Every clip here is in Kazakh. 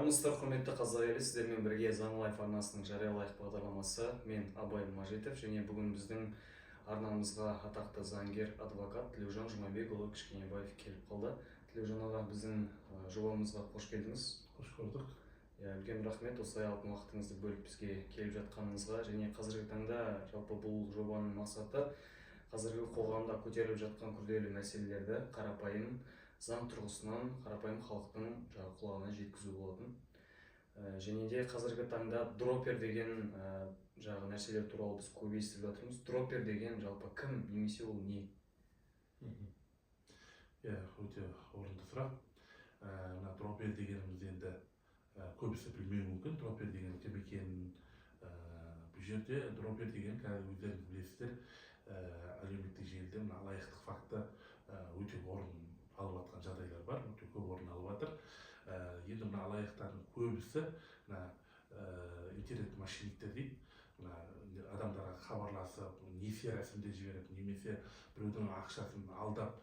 Армысыздар, құрметті қазақ елі, сіздермен бірге Заң Лайф арнасының жариялайық бағдарламасы. Мен Абай Мажитов, және бүгін біздің арнамызға атақты заңгер, адвокат Тілеужан Жұмабекұлы Кішкенебаев келіп қалды. Тілеужан аға, біздің жобамызға қош келдіңіз. Қош көрдік. Үлкен рахмет осылай алтын уақытыңызды бөліп бізге келіп жатқаныңызға. Және қазіргі таңда жалпы бұл жобаның мақсаты қазіргі қоғамда көтеріліп жатқан күрделі мәселелерді қарапайым заң тұрғысынан қарапайым халықтың құлағына жеткізу болатын. Және де қазіргі таңда дропер деген нәрселер туралы біз көп естіп жатырмыз. Дропер деген жалпы кім, немесе ол не? Өте орынды сұрақ. Дропер дегеніміз енді көбісі білмеуі мүмкін. Дропер деген кім екенін бұл жерде дропер деген өздеріңіз білесіздер, әлеуметтік желіде алаяқтық факті өте орын алып жатқан жағдайлар бар, өте көп орын алып жатыр. Енді мына алаяқтардың көбісі интернет мошенниктер дейді. Адамдарға хабарласып, несие рәсімдеп жіберіп, немесе біреудің ақшасын алдап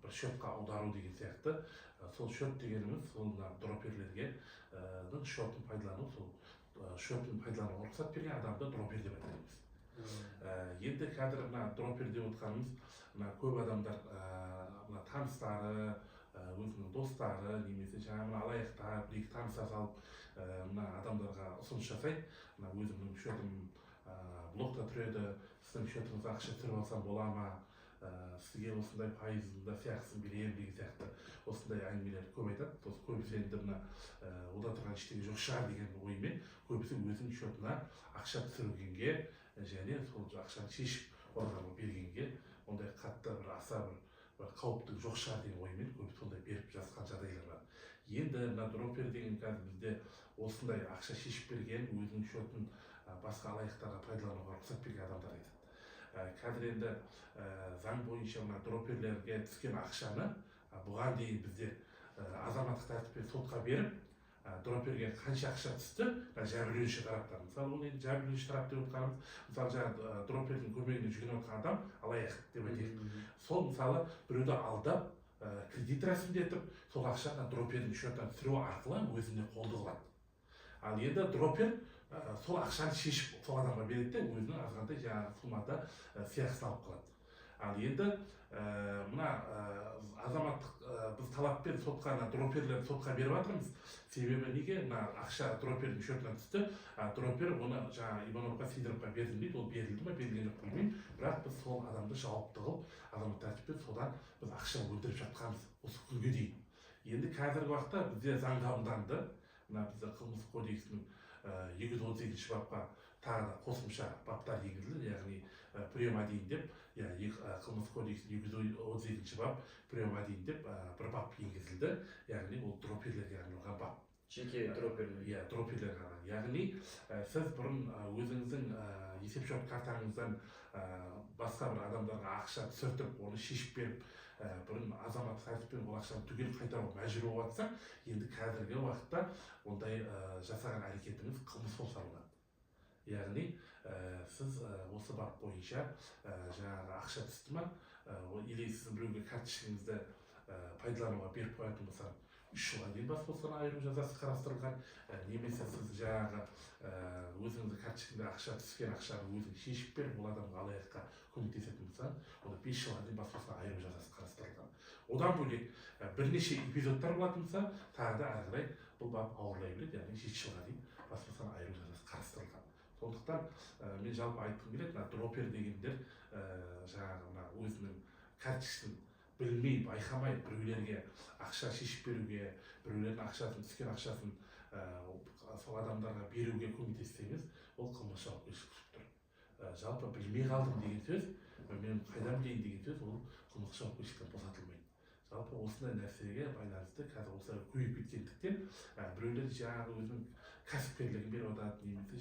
бір счетқа аудару деген сияқты. Сол счет дегеніміз сол дроперлерге счетін пайдалану, сол счетін пайдалануға рұқсат берген адамды дропер деп атаймыз. Енді қазір дропер деп отқанымыз көп адамдар таныстары, өзінің достары, немесе алаяқтар бір-екі таныса салып адамдарға ұсыныс жасайды. Өзімнің счетім блокта тұреді, сіздің счетіңізге ақша түсіріп алсам бола ма, сізге осындай пайызында сияқтысын беремін деген сияқты осындай әңгімелер көп айтады. Көбісі енді ода тұрған ештеңе жоқ шығар деген оймен көбісі өзінің счетына ақша түсіргенге және сол ақшаны шешіп органға бергенге, ондай қатты аса бір қауіпті жоқ шығар деген оймен көбісі сондай беріп жатқан жағдайлар бар. Енді дропер деген қазір бізде осындай ақша шешіп берген, өзінің счетін басқа алаяқтарға пайдалануға рұқсат берген адамдар айтады. Қазір енді заң бойынша дроперлерге түскен ақшаны бұған дейін біздер азаматтық тәртіппен сотқа беріп, дроперге қанша ақша түсті, жәбірленуші тараптан. Мысалы, оны жәбірленуші тарап деп отқанымыз, мысалы, дропердің көмегіне жүгініп отқан адам алаяқ деп айтайық. Сол мысалы біреуді алдап, кредит рәсімдетіп, сол ақшаны дропердің счетынан түсіру арқылы өзіне қолды қылады. Ал енді дропер сол ақшаны шешіп сол адамға береді де, өзінің азғантай суммада сияқтысын алып қалады. Ал енді мына азаматтық біз талаппен сотқа дроперлерді сотқа беріп жатырмыз. Себебі неге? Ақша дропердің счетынан түсті, дропер оны Ивановқа, Сидоровқа бердім дейді, ол берілді ме, берілген жоқ білмеймін. Бірақ біз сол адамды жауапты қылып, азамат тәртіппен содан біз ақша өндіріп жатқанбыз осы күнге дейін. Енді қазіргі уақытта бізде заң қабылданды. Бізде қылмыстық кодексінің 238-ші бапқа тағы да қосымша баптар енгізілді, яғни према дейін деп, қылмыстық кодексінің 238-ші бап према дейін деп бір бап енгізілді, яғни ол дроперлерге арналған бап. Жеке дроперлер. Дроперлерге арналған. Яғни сіз бұрын өзіңіздің есепшот картаңыздан басқа бір адамдарға ақша түсіртіп, оны шешіп беріп, бұрын азаматтық тәртіппен ол ақшаны түгел қайтаруға мәжбүр болып жатса, енді қазіргі уақытта ондай жасаған әрекетіңіз қылмыс болып саналады. Яғни сіз осы бап бойынша ақша түсті ма, или сіз біреуге карточкаңызды пайдалануға беріп қоятын болса 3 жылға дейін бас бостандығынан айыру жазасы қарастырылған, немесе сіз өзіңіздің карточкаңда ақша түскен ақшаны өзің шешіп беріп, ол адамға алаяққа көмектесетін болса, онда 5 жылға дейін бас бостандығынан айыру жазасы қарастырылған. Одан бөлек бірнеше эпизодтар болатын болса, тағы да ары қарай бұл бап ауырлай береді, яғни 7 жылға дейін бас бостандығынан айыру жазасы қарастырылған. Сондықтан мен жалпы айтқым келеді, дропер дегендер өзінің карточкасын білмей, байқамай біреулерге ақша шешіп беруге, біреулердің ақшасын, түскен ақшасын сол адамдарға беруге көмектессеңіз, ол қылмыс жауапкершілік тұр. Жалпы білмей қалдым деген сөз, мен қайдан білейін деген сөз, ол қылмыс жауапкершіліктен босатылмайды. Жалпы осындай нәрсеге байланысты қазір осылай көбейіп кеткендіктен біреулер өзінің кәсіпкерлігін беріп жатады, немесе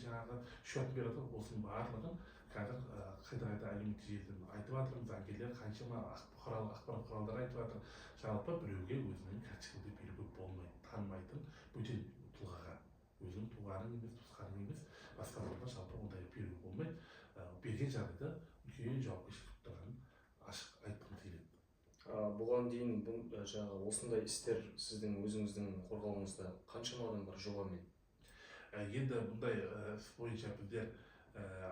счетін беріп жатады, осының барлығын қазір қайта-қайта әлеуметтік желіден айтып жатырмыз, заңгерлер қаншама ақпарат құралдары айтып жатыр. Жалпы біреуге өзінің карточкаңды беруге болмайды, танымайтын бөтен тұлғаға, өзінің туғаның емес, туысқаның емес, басқа адамға жалпы ондай беруге болмайды. Берген жағдайда үлкен жауапкершілік тұрғанын ашық айтқымыз келеді. Бұған дейін жаңағы осындай істер сіздің өзіңіздің қорғауыңызда қаншама адам бар жобамен? Енді бұндай іс бойынша біздер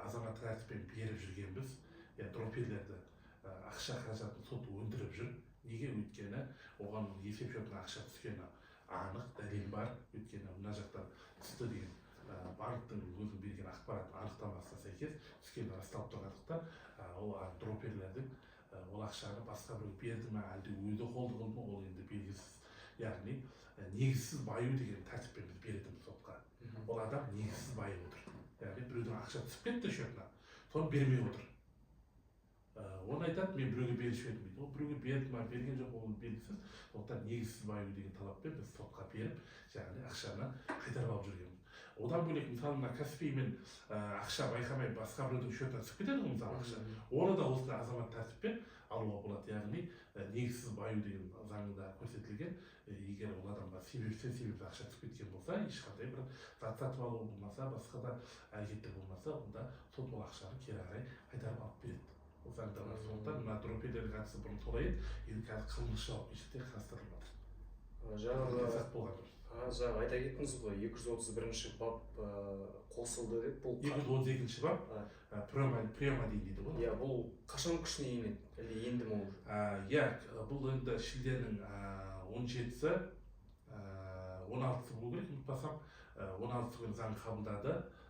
азаматтық тәртіппен беріп жүргенбіз, дроперлерді ақша қаражатын сот өндіріп жүр. Неге? Өйткені оған есеп шотына ақша түскені анық, дәлел бар. Өйткені мына жақтан түсті деген банктың өзінің берген ақпарат анықтамасына сәйкес түскені расталып тұрғандықтан ол дроперлердің ол ақшаны басқа біреу берді ме, әлде өзі қолды қылды ма, ол енді белгісіз. Яғни негізсіз баю деген тәртіппен біз беретінбіз сотқа. Ол адам негізсіз байып отыр. Яғни біреудің ақша түсіп кетті шотына, соны бермей отыр. Оны айтады, мен біреуге берішіп едім дейді. Ол біреуге берді ма, берген жоқ, ол белгісіз. Сондықтан негізсіз баю деген талаппен біз сотқа беріп, яғни ақшаны қайтарып алып жүргенбіз. Одан бөлек, мысалы, мына Каспиймен ақша байқамай басқа біреудің шотына түсіп кетеді ғой, мысалы ақша. Оны да осындай азамат тәртіппен алуға болады. Яғни негізсіз баю деген заңда көрсетілген. Егер ол адамға себепсіз ақша түсіп кеткен болса, ешқандай бір зат сатып алу болмаса, басқа да әрекеттер болмаса, онда сот ол ақшаны кері қарай қайтарып алып береді. Ол заңда бар. Сондықтан мына дроперлерге қатысты бұрын солай еді, енді қазір қылмыстық жауапкершілікте қарастырылып жатыр. Жаңағы айта кеттіңіз ғой, 231 бап қосылды деп. Бұл 232 бап према дейді ғой. Иә, бұл қашан күшіне енеді? Әлде енді ме уже? Иә, бұл енді шілденің 17-сі, 16-сы болу керек, ұмытпасам, 16-сы күні заң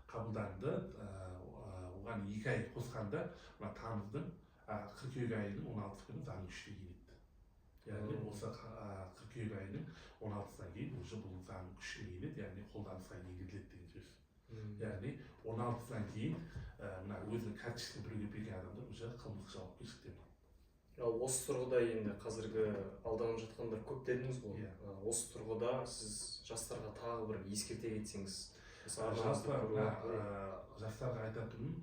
қабылданды. Оған 2 ай қосқанда, тамыздың қыркүйек айының 16 күні заң күшіне енеді. Яғни осы қыркүйек айының 16-сынан кейін уже бұл заң күшіне енеді, яғни қолданысқа енгізіледі деген сөз. Яғни 16-сынан кейін мына өзінің карточкасын біреуге берген адамдар уже қылмыстық жауапкершілікте болады. Осы тұрғыда енді қазіргі алданып жатқандар көп дедіңіз ғой. Осы тұрғыда сіз жастарға тағы бір ескерте кетсеңіз. Жастарға айтатыным,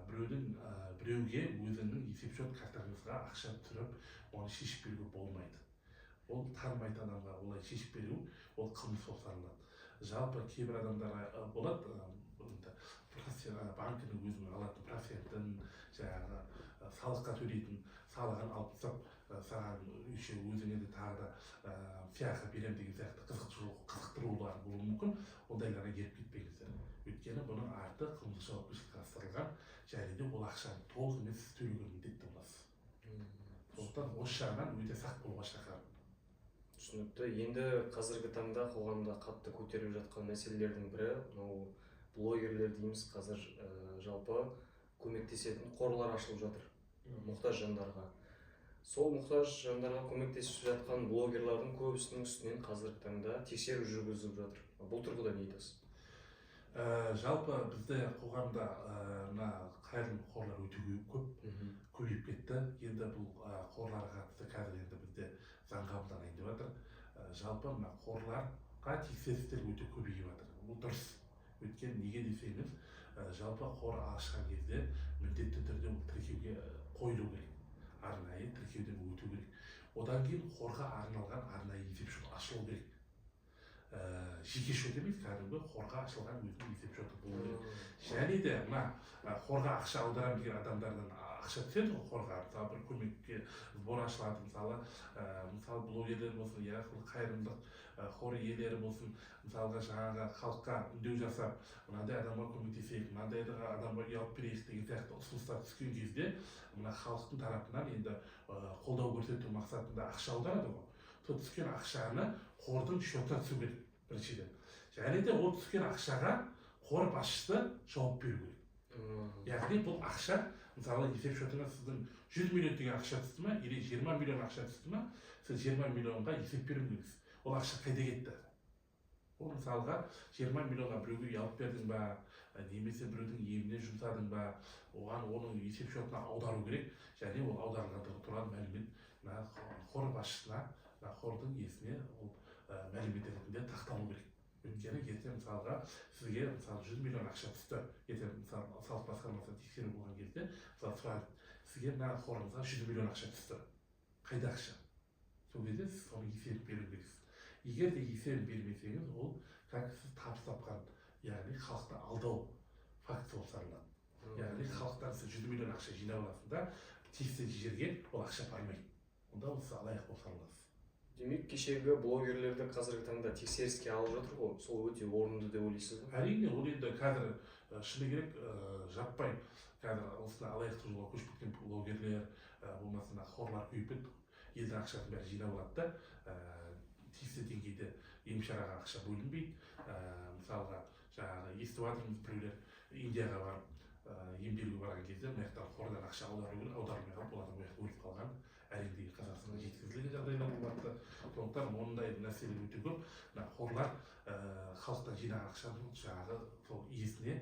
біреуге өзінің есепшот картаңызға ақша түсіріп, оны шешіп беруге болмайды. Ол танымайтын адамға олай шешіп беру, ол қылмыс болып саналады. Жалпы кейбір адамдар болады, банкінің өзінің алатын процентін, жаңағы салыққа төлейтін салығын алып тастап, саған өзіңе де тағы да сыйақы берем деген сияқты қызықтырулар болуы мүмкін. Ондайларға еріп кетпеңіздер. Өйткені бұның арты қылмыстық жауапкершілік қарастырылған, және де ол ақшаны толық емес төлеуге міндетті боласыз. Сондықтан осы жағынан өте сақ болуға шақырамын. Түсінікті. Енді қазіргі таңда қоғамда қатты көтеріліп жатқан мәселелердің бірі, мынау блогерлер дейміз, қазір жалпы көмектесетін қорлар ашылып жатыр мұқтаж жандарға. Сол мұқтаж жандарға көмектесіп жатқан блогерлардың көбісінің үстінен қазіргі таңда тексеру жүргізіліп жатыр. Бұл тұрғыда не айтасыз? Жалпы бізде қоғамда қайырымды қорлар өте көп, көбейіп кетті. Енді бұл қорларға қатысты қазір енді бізде заң қабылданайын деп жатыр. Жалпы мына қорларға тексерістер өте көбейіп жатыр. Бұл дұрыс. Өйткені неге десеңіз, жалпы қор ашқан кезде міндетті түрде тіркеуге қойылу керек. Арнайы тіркеуден өту керек. Одан кейін қорға арналған арнайы есепшот ашылу керек. Жеке шот емес, кәдімгі қорға ашылған өзінің есепшоты болу керек. Және де мына қорға ақша аударам деген адамдардан ақша түседі ғой қорға. Мысалы бір көмекке сбор ашылады, мысалы блогерлер болсын, қайырымдылық қор иелері болсын, мысалға жаңағы халыққа үндеу жасап, мынандай адамға көмектесейік, мынандай адамға үй алып берейік деген сияқты ұсыныстар түскен кезде, мына халықтың тарапынан енді қолдау көрсету мақсатында ақша аударады ғой. Сол түскен ақшаны қордың шотына түсу керек біріншіден. Және де ол түскен ақшаға қор басшысы жауап беру керек. Яғни бұл ақша, мысалы есеп шотына сіздің 100 миллион деген ақша түсті ма, или 20 миллион ақша түсті ма, сіз 20 миллионға есеп беру керексіз. Ол ақша қайда кетті? Ол мысалға 20 миллионға біреуге үй алып бердің ба, немесе біреудің еміне жұмсадың ба, оған оның есеп шотына аудару керек, және ол аударылғандығы туралы мәлімет қор басшысына, қордың иесіне ол мәлімет ретінде тақталу керек. Өйткені ертең мысалға сізге 100 миллион ақша түсті, ертең мысалы салық басқармасы тексеру болған кезде, сізге мына қорыңызға 100 миллион ақша түсті. Қайда ақша? Сол кезде сіз соны есеп беру керексіз. Егер де есеп бермесеңіз, ол как сіз табыс тапқан, яғни халықты алдау факті болып саналады. Яғни халықтан сіз 100 миллион ақша жинап аласың да, тиісті жерге ол ақша бармайды. онда сіз алаяқ болып саналасыз. Демек, кешегі блогерлерді қазіргі таңда тексеріске алып жатыр ғой, сол өте орынды деп ойлайсыз ба? Әрине, ол енді қазір шыны керек жаппай қазір осындай алаяқтық жолға көшіп кеткен блогерлер болмаса хорлар көбейіп кетті. Елдің ақшасын бәрі жинап алады да тиісті деңгейде ем-шараға ақша бөлінбейді. Мысалға жаңағы естіп жатырмыз, біреулер Индияға барып емделуге барған кезде мына жақтан қордан ақша аударылмай қалып, олардың мына жақта өліп қалған, әрең Қазақстанға жеткізілген жағдайлар болады. Сондықтан ондай нәрселер өте көп. Қорлар халықтан жинаған ақшаның жаңағы сол иесіне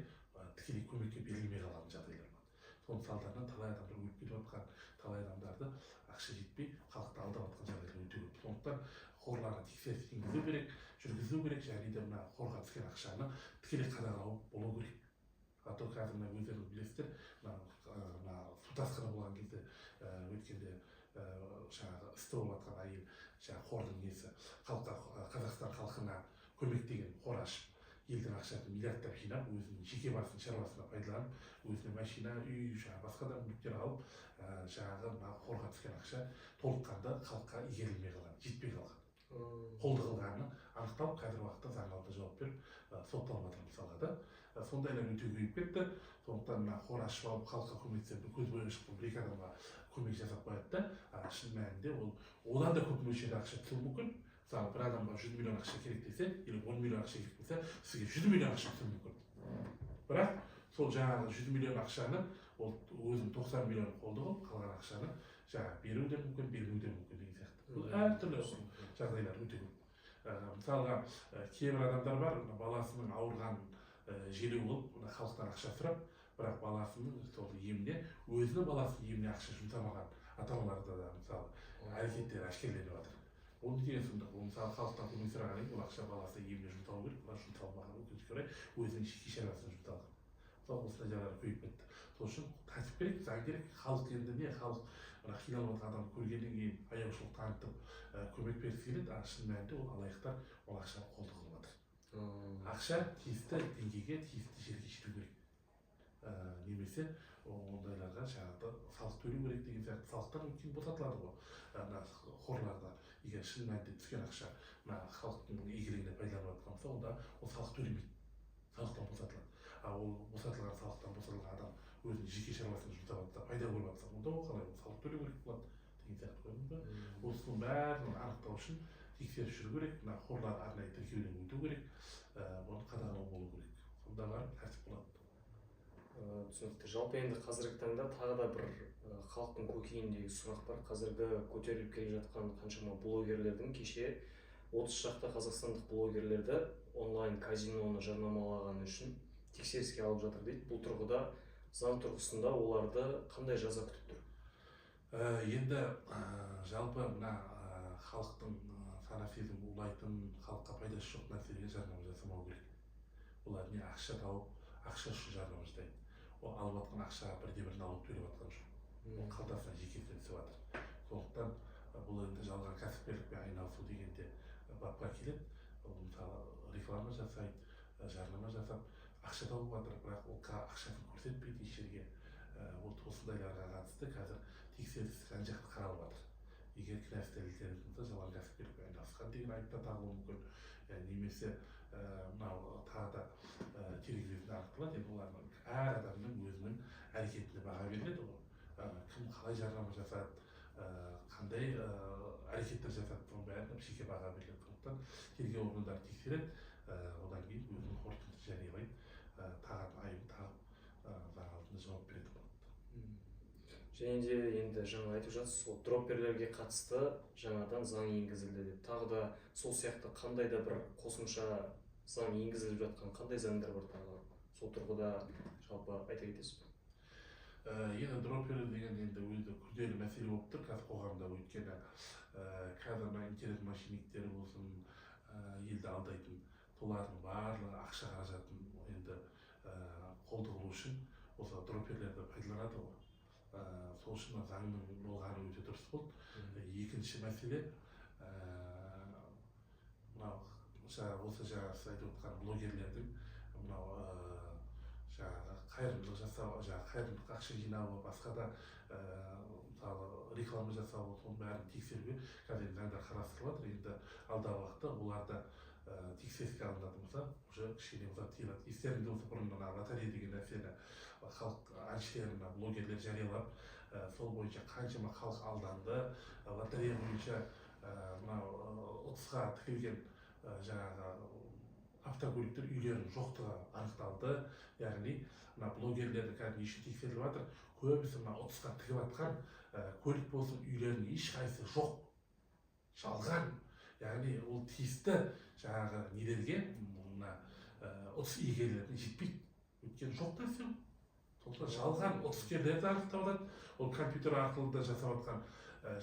тікелей көмекке берілмей қалған жағдайлар бар. Соның салдарынан талай адамдар өліп кетіп жатқан, талай адамдарды ақша жетпей халықты алдап жатқан жағдайлар өте көп. Сондықтан қорларға тексеріс енгізу керек, жүргізу керек, және де мына қорға түскен ақшаны тікелей қадағалау болу керек. А то қазір мына өздеріңіз білесіздер, мына су тасқыны болған кезде өткенде жаңағы істі болып жатқан әйел жаңағы қордың несі Қазақстан халқына көмек деген қор ашып, елдің ақшасын миллиардтап жинап, өзінің жеке басының шаруасына пайдаланып, өзіне машина, үй, басқа да мүліктер алып, жаңағы қорға түскен ақша толыққанды халыққа игерілмей қалған, жетпей қалған. Қолды қылғаны анықталып, қазір уақытта заң алдында жауап беріп, сотталып жатыр мысалға да. Сондайлар өте көбейіп кетті. Сондықтан қор ашып алып, халыққа көмектесіп, көз бойы шыққан бір-екі адамға көмек жасап қояды да, шын мәнінде ол одан да көп мөлшерде ақша түсуі мүмкін. Мысалы, бір адамға 100 миллион ақша керек десе, или 10 миллион ақша керек болса, сізге 100 миллион ақша түсуі мүмкін. Бірақ сол жаңағы 100 миллион ақшаны ол өзінің 90 миллион қолды қылып, қалған ақшаны жаңағы беруі де мүмкін, бермеуі де мүмкін деген сияқты. Бұл әртүрлі жағдайлар өте көп. Мысалға, кейбір адамдар бар, баласының ауырғанын желеу қылып, халықтан ақша сұрап, бірақ баласының сол еміне, өзінің баласының еміне ақша жұмсамаған ата-аналарда да мысалы әрекеттер әшкереленіп жатыр. Ол не деген сұмдық? Ол мысалы халықтан көмек сұрағаннан кейін ол ақша баласы еміне жұмсалу керек, олар жұмсалмаған, өкінішке орай өзінің жеке шаруасына жұмсалған. Мысалы осындай жағдайлар көбейіп кетті. Сол үшін тәртіп керек, заң керек. Халық енді не? Халық қиналып жатқан адамды көргеннен кейін аяушылық танытып көмек бергісі келеді, а шын мәнінде ол алаяқтар ол ақшаны қолды қылып жатыр. Ақша тиісті деңгейге, тиісті жерге жету керек. Немесе ондайларға жаңағы салық төлеу керек деген сияқты. Салықтан өйткені босатылады ғой. Қорларда егер шын мәнінде түскен ақша халықтың игілігіне пайдаланып жатқан болса, онда ол салық төлемейді, салықтан босатылады. Ал ол босатылған салықтан босатылған адам өзінің жеке шаруасына жұмсап жатса, пайда көріп жатса, онда ол қалай салық төлеу керек болады деген сияқты. Көрдіңіз бе? Осының бәрін анықтау үшін тексеріс жүру керек, қорлар арнайы тіркеуден өту керек, оны қадағалау болу керек. Сонда барып тәртіп болады. Түсінікті. Жалпы енді қазіргі таңда тағы да бір халықтың көкейіндегі сұрақ бар. Қазіргі көтеріліп келе жатқан қаншама блогерлердің кеше 30 шақты қазақстандық блогерлерді онлайн казиноны жарнамалағаны үшін тексеріске алып жатыр дейді. Бұл тұрғыда заң тұрғысында оларды қандай жаза күтіп тұр? Енді жалпы мына халықтың сана-сезімін улайтын, халыққа пайдасы жоқ нәрселерге жарнама жасамау керек. Олар не ақша тауып, ақша үшін жарнама жасайды. Ол алып жатқан ақшаға бірде-бір налог төлеп жатқан жоқ. Ол қалтасына жекесіне түсіп жатыр. Сондықтан бұл енді жалған кәсіпкерлікпен айналысу дегенде бапқа келеді. Ол мысалы реклама жасайды, жарнама жасап ақша тауып жатыр, бірақ ол ақшасын көрсетпейді еш жерге. Осындайларға қатысты қазір тексеріс жан-жақты қаралып жатыр. Егер кінәсі дәлелденетін болса, жалған кәсіпкерлікпен айналысқан деген айыпта тағылуы мүмкін. Немесе мынау тағы да терезесінде анықталады. Енді олардың әр адамның өзінің әрекетіне баға беріледі ғой. Кім қалай жарнама жасады, қандай әрекеттер жасады, соның бәріне жеке баға беріледі. Сондықтан тергеу органдары тексереді, одан кейін өзінің қорытындысын жариялайды, тағатын айыбын тағып заң алдында жауап береді. Және де енді жаңа айтып жатсыз, сол дропперлерге қатысты жаңадан заң енгізілді деп. Тағы да сол сияқты қандай да бір қосымша заң енгізіліп жатқан қандай заңдар бар тағы? Сол тұрғыда жалпы айта кетесіз бе? Енді дропперлер деген енді өзі күрделі мәселе болып тұр қазір қоғамда. Өйткені қазір интернет мошенниктері болсын, елді алдайтын, солардың барлығы ақша қаражатын енді қолды қылу үшін осы дропперлерді пайдаланады ғой. Сол үшін заңның болғаны өте дұрыс болды. Екінші мәселе, осы жаңа сіз айтып отқан блогерлердің мынау жаңағы қайырымдылық жасау, жаңағы қайырымдылық ақша жинауы, басқа да мысалы реклама жасауы, соның бәрін тексеруге қазір заңда қарастырылып жатыр. Енді алдағы уақытта оларды тексеріске алынатын болса, уже кішкене болса тыйылады. Естеріңізде болса, бұрын мына лотерея деген нәрсені халық әншілер, блогерлер жариялап, сол бойынша қаншама халық алданды. Лотерея бойынша мынау 30-ға тігілген жаңағы автокөліктер үйлерінің жоқтығы анықталды. Яғни мына блогерлерді қазір неше тексеріліп жатыр. Көбісі мына 30-ға тігіп жатқан көлік болсын, үйлерінің ешқайсысы жоқ, жалған. Яғни ол тиісті жаңағы нелерге мына 30 иегерлеріне жетпейді. Өйткені жоқ нәрсе. Сондықтан жалған 30-керлерді анықтап алады. Ол компьютер арқылы да жасап жатқан,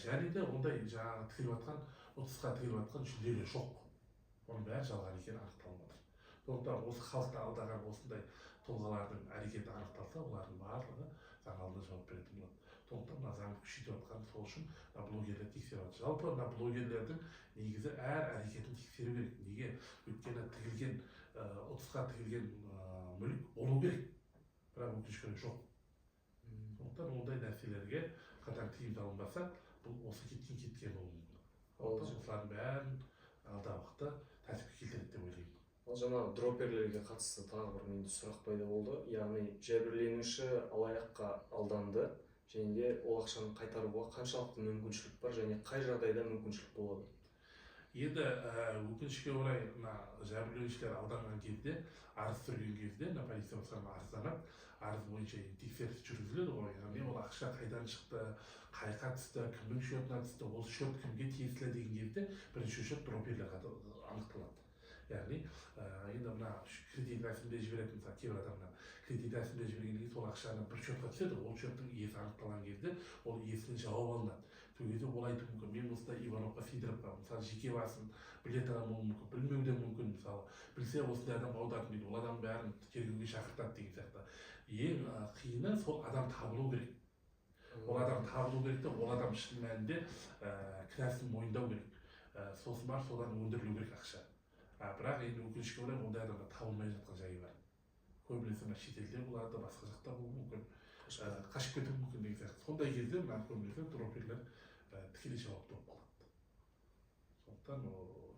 және де ондай жаңағы тігіліп жатқан 30-ға тігіліп жатқан жүлделер жоқ. Оның бәрі жалған екені анықталмады. Сондықтан осы халықты алдаған осындай тұлғалардың әрекеті анықталса, олардың барлығы заң алдында жауап беретін болады. Сондықтан мына заңды күшейтіп жатқан сол үшін блогерлер тексеріп жатыр. Жалпы мына блогерлердің негізі әр әрекетін тексеру керек. Неге? Өйткені тігілген 30-ға тігілген мүлік болу керек. Бірақ өкінішке орай жоқ. Сондықтан ондай нәрселерге қатаң тыйым салынбаса, бұл осы кеткен болуы мүмкін. Осылардың бәрін алдағы уақытта тәртіпке келтіреді деп ойлаймын. Ал жаңа дроперлерге қатысты тағы бір менде сұрақ пайда болды. Яғни жәбірленуші алаяққа алданды, және де ол ақшаны қайтаруға қаншалықты мүмкіншілік бар, және қай жағдайда мүмкіншілік болады? Енді өкінішке орай мына жәбірленушілер алданған кезде, арыз түсірген кезде, полиция басқармасына арызданады. Арыз бойынша тексеріс жүргізіледі ғой. Яғни ол ақша қайдан шықты, қайда түсті, кімнің счетына түсті, ол счет кімге тиесілі деген кезде бірінші счет дроперлерге анықталады. Яғни енді мына кредит рәсімде жіберетін кейбір адамдар кредит рәсімде жіберген кезде сол ақшаны бір счетқа түседі. Ол счеттің иесі анықталған кезде ол иесінен жауап алынады. Сол кезде ол айтуы мүмкін, мен осындай Ивановқа Сидоровқа мысалы жеке басын білетін адам болуы мүмкін, білмеуі де мүмкін, мысалы білсе осындай адам аудардым дейді, ол адам бәрін тергеуге шақыртады деген сияқты. Ең қиыны сол адам табылу керек. Ол адам табылу керек те, ол адам шын мәнінде кінәсін мойындау керек. Сосын барып содан өндірілу керек ақша. Бірақ енді өкінішке орай ондай адамдар табылмай жатқан жайы бар. Көбінесе шетелде болады, басқа жақта болуы мүмкін, қашып кетуі мүмкін деген сияқты. Сондай кезде мына көбінесе дроперлер тікелей жауапты болып қалады. Сондықтан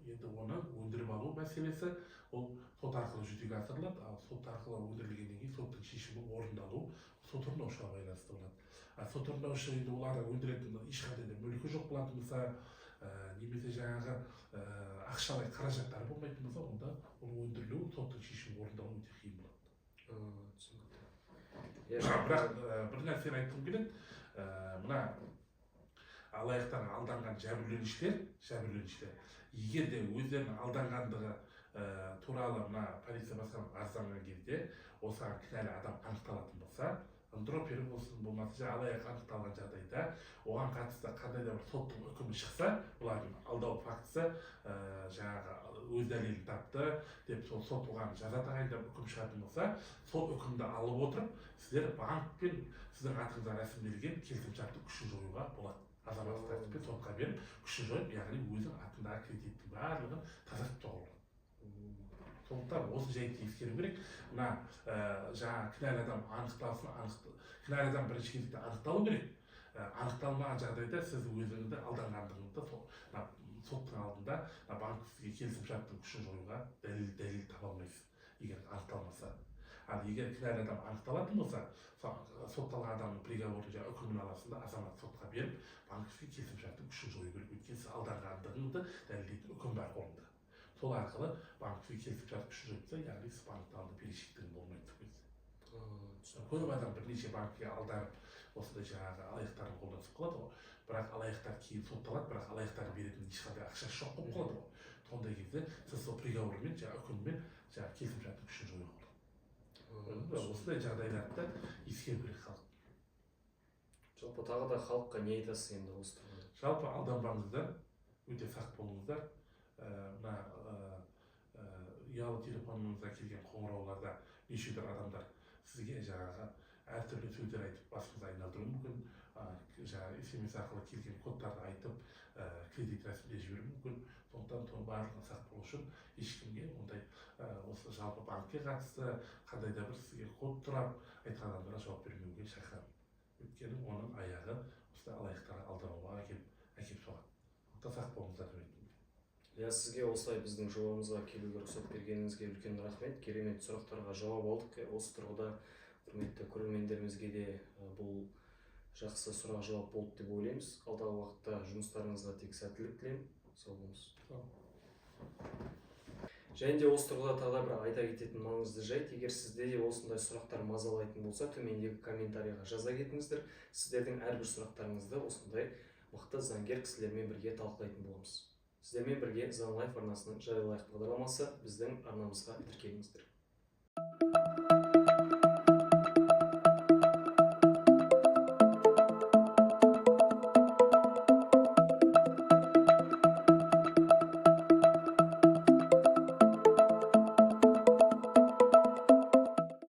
енді оны өндіріп алу мәселесі ол сот арқылы жүзеге асырылады. Ал сот арқылы өндірілгеннен кейін соттың шешімі орындалу сот орындаушыға байланысты болады. Сот орындаушы енді олар өндіретін ешқандай да мүлкі жоқ болатын болса, немесе жаңағы ақшалай қаражаттар болмайтын болса, онда ол өндірілу соттың шешімі орындалу өте қиын болады. Бірақ бір нәрсені айтқым келеді. Мына алаяқтарға алданған жәбірленушілер, егер де өздерінің алданғандығы туралы мына полиция басқармасына арызданған кезде осыған кінәлі адам анықталатын болса, дропер болсын, болмаса алаяқ анықталған жағдайда оған қатысты қандай да бір соттың үкімі шықса, бұлардың алдау фактісі жаңағы өз дәлелін тапты деп сол сот оған жаза тағайындап үкім шығатын болса, сол үкімді алып отырып, сіздер банкпен сіздің атыңызға рәсімделген келісімшартты күшін жоюға болады. Азаматтық тәртіппен сотқа беріп күшін жойып, яғни өзінің атындағы кредиттің барлығын тазартып тастауға болады. Сондықтан осы жайтты ескеру керек. Мына жаңа кінәлі адам анықталсын, кінәлі адам бірінші кезекте анықталу керек. Анықталмаған жағдайда сіз өзіңізді алданғандығыңызды соттың алдында банк сізге келісімшарттың күшін жоюға дәлел таба алмайсыз, егер анықталмаса. Ал егер кінәлі адам анықталатын болса, сотталған адамның приговорын үкімін аласың да азамат сотқа беріп, банк сізге келісімшарттың күшін жою керек. Өйткені сіз алданғандығыңызды дәлелдейтін үкім бар қолында. Сол арқылы банк келісімшарт күшін жойса, яғни сіз банктың алдында берешектігің болмайды деп өзі. Көп адам бірнеше банкке алданып, осындай жаңағы алаяқтардың қолына түсіп қалады ғой. Бірақ алаяқтар кейін сотталады, бірақ алаяқтардың беретін ешқандай ақшасы жоқ болып қалады ғой. Сондай кезде сіз сол приговормен, үкіммен келісімшарттың күшін жоюға болады. Осындай жағдайларды ескеру керек халық. Жалпы тағы да халыққа не айтасыз енді осы тұрғыда? Жалпы алданбаңыздар, өте сақ болыңыздар. Мына ұялы телефоныңызға келген қоңырауларда нешедір адамдар сізге жаңағы әртүрлі сөздер айтып басыңызды айналдыруы мүмкін, жаңағы смс арқылы келген кодтарды айтып кредит рәсімдеп жіберуі мүмкін. Сондықтан соның барлығынан сақ болу үшін ешкімге ондай осы жалпы банкке қатысты қандай да бір сізге код сұрап айтқан адамдарға жауап бермеуге шақырамын. Өйткені оның аяғы осындай алаяқтарға алдауға әкеліп соғады. Сондықтан сақ болыңыздар деп айтқым келеді. Я сізге осылай біздің жобамызға келуге рұқсат бергеніңізге үлкен рахмет. Керемет сұрақтарға жауап алдық. Осы тұрғыда құрметті көрермендерімізге де бұл жақсы сұрақ жауап болды деп ойлаймыз. Алдағы уақытта жұмыстарыңызға тек сәттілік тілеймін. Сау болыңыз. Және де осы тұрғыда тағы да бір айта кететін маңызды жайт, егер сізде де осындай сұрақтар мазалайтын болса, төмендегі комментарийға жаза кетіңіздер. Сіздердің әрбір сұрақтарыңызды осындай мықты заңгер кісілермен бірге талқылайтын боламыз. Сіздермен бірге Заң Лайф арнасының Жариялайық бағдарламасы, біздің арнамызға тіркеліңіздер.